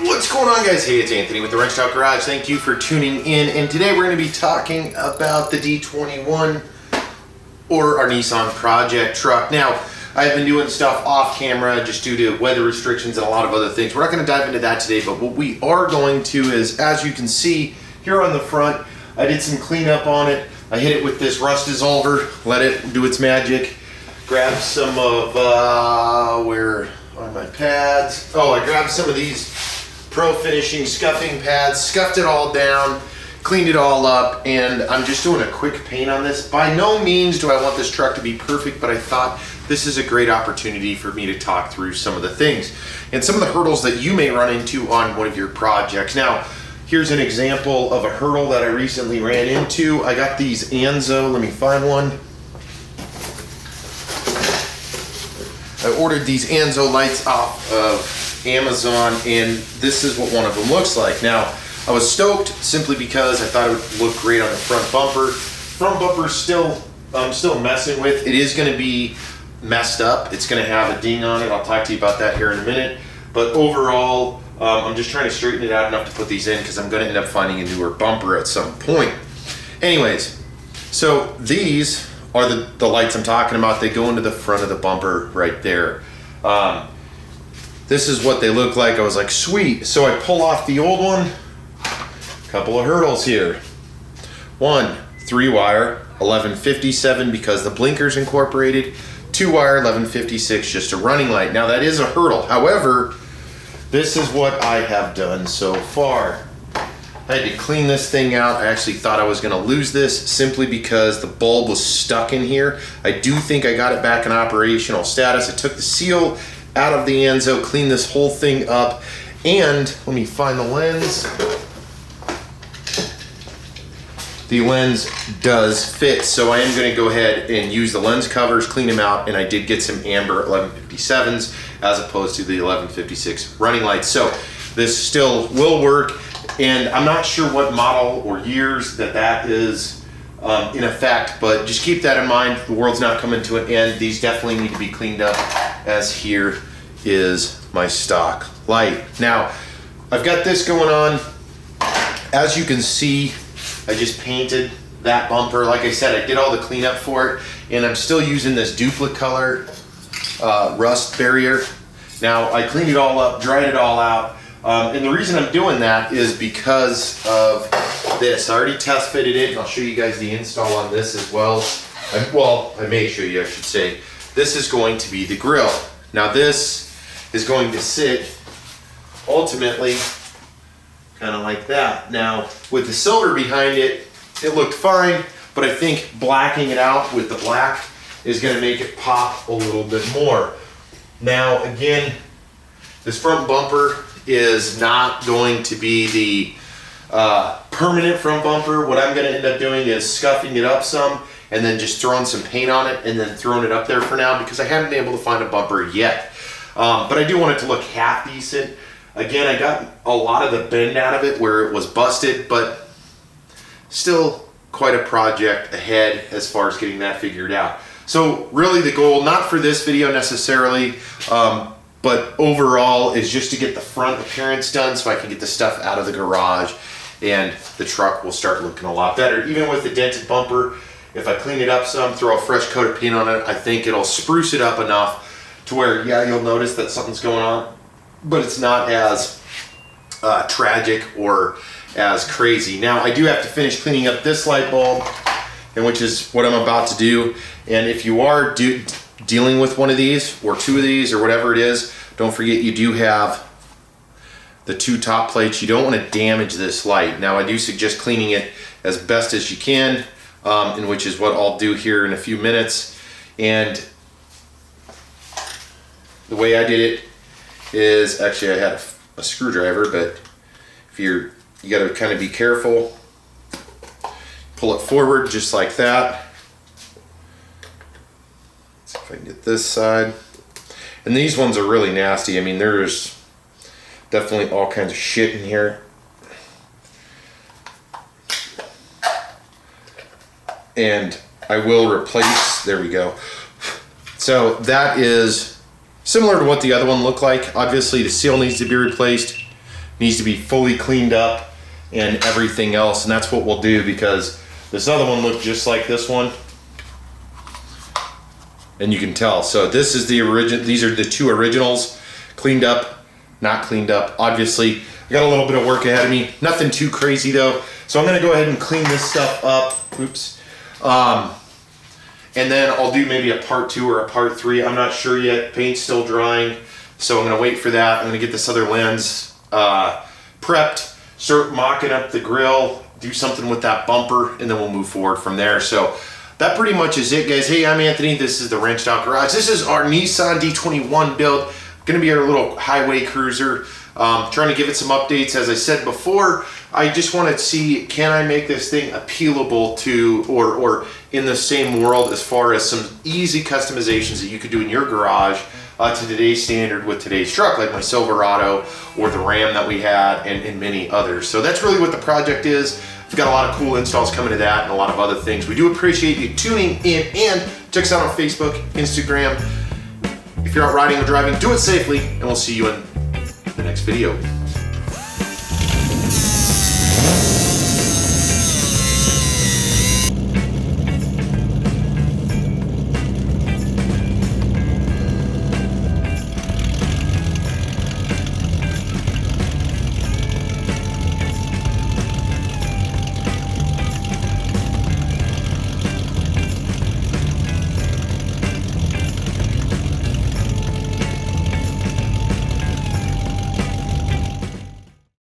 What's going on, guys? Hey, it's Anthony with the Wrench Talk Garage. Thank you for tuning in, and today we're going to be talking about the D21 or our Nissan project truck. Now, I've been doing stuff off camera just due to weather restrictions and a lot of other things. We're not going to dive into that today, but what we are going to is, as you can see here on the front, I did some cleanup on it. I hit it with this rust dissolver, let it do its magic. Grabbed some of, where are my pads? Oh, I grabbed some of these Pro Finishing scuffing pads, scuffed it all down, cleaned it all up, and I'm just doing a quick paint on this. By no means do I want this truck to be perfect, but I thought this is a great opportunity for me to talk through some of the things and some of the hurdles that you may run into on one of your projects. Now, here's an example of a hurdle that I recently ran into. I got these Anzo, let me find one. I ordered these Anzo lights off of Amazon, and this is what one of them looks like. Now, I was stoked simply because I thought it would look great on the front bumper. Front bumper's still, I'm still messing with. It is going to be messed up. It's going to have a ding on it. I'll talk to you about that here in a minute. But overall, I'm just trying to straighten it out enough to put these in because I'm going to end up finding a newer bumper at some point. Anyways, so these are the lights I'm talking about. They go into the front of the bumper right there. This is what they look like. I was like, sweet. So I pull off the old one. Couple of hurdles here. One, 3-wire, 1157 because the blinker's incorporated. 2-wire, 1156, just a running light. Now that is a hurdle. However, this is what I have done so far. I had to clean this thing out. I actually thought I was gonna lose this simply because the bulb was stuck in here. I do think I got it back in operational status. I took the seal out of the Anzo, cleaned this whole thing up, and let me find the lens. The lens does fit, so I am going to go ahead and use the lens covers, clean them out, and I did get some amber 1157s as opposed to the 1156 running lights. So this still will work, and I'm not sure what model or years that is in effect, but just keep that in mind. The world's not coming to an end. These definitely need to be cleaned up, as here is my stock light. Now, I've got this going on. As you can see, I just painted that bumper. Like I said, I did all the cleanup for it, and I'm still using this duplicate color rust barrier. Now, I cleaned it all up, dried it all out, and the reason I'm doing that is because of this. I already test fitted it, and I'll show you guys the install on this as well. I may show you, I should say. This is going to be the grill. Now, this is going to sit ultimately kind of like that. Now, with the silver behind it, it looked fine, but I think blacking it out with the black is going to make it pop a little bit more. Now, again, this front bumper is not going to be the permanent front bumper. What I'm going to end up doing is scuffing it up some and then just throwing some paint on it and then throwing it up there for now because I haven't been able to find a bumper yet. But I do want it to look half decent. Again, I got a lot of the bend out of it where it was busted, but still quite a project ahead as far as getting that figured out. So really the goal, not for this video necessarily, but overall is just to get the front appearance done so I can get the stuff out of the garage and the truck will start looking a lot better. Even with the dented bumper, if I clean it up some, throw a fresh coat of paint on it, I think it'll spruce it up enough to where, yeah, you'll notice that something's going on, but it's not as tragic or as crazy. Now, I do have to finish cleaning up this light bulb, and which is what I'm about to do. And if you are dealing with one of these or two of these or whatever it is, don't forget you do have the two top plates. You don't want to damage this light. Now, I do suggest cleaning it as best as you can, and which is what I'll do here in a few minutes. And the way I did it is, actually I had a screwdriver, but if you got to kind of be careful. Pull it forward just like that. Let's see if I can get this side. And these ones are really nasty. I mean, there's definitely all kinds of shit in here. And I will replace, there we go. So that is similar to what the other one looked like. Obviously the seal needs to be replaced, needs to be fully cleaned up and everything else. And that's what we'll do, because this other one looked just like this one. And you can tell. So this is the original, these are the two originals, cleaned up, not cleaned up. Obviously, I got a little bit of work ahead of me. Nothing too crazy though. So I'm gonna go ahead and clean this stuff up. Oops. And then I'll do maybe a part 2 or a part 3. I'm not sure yet. Paint's still drying. So I'm gonna wait for that. I'm gonna get this other lens prepped, start mocking up the grill, do something with that bumper, and then we'll move forward from there. So that pretty much is it, guys. Hey, I'm Anthony. This is the Wrenched Out Garage. This is our Nissan D21 build. Gonna be our little highway cruiser. Trying to give it some updates. As I said before, I just want to see, can I make this thing appealable to, or in the same world as far as some easy customizations that you could do in your garage to today's standard with today's truck, like my Silverado or the Ram that we had, and many others. So that's really what the project is. We've got a lot of cool installs coming to that and a lot of other things. We do appreciate you tuning in, and check us out on Facebook, Instagram. If you're out riding or driving, do it safely, and we'll see you in the next video.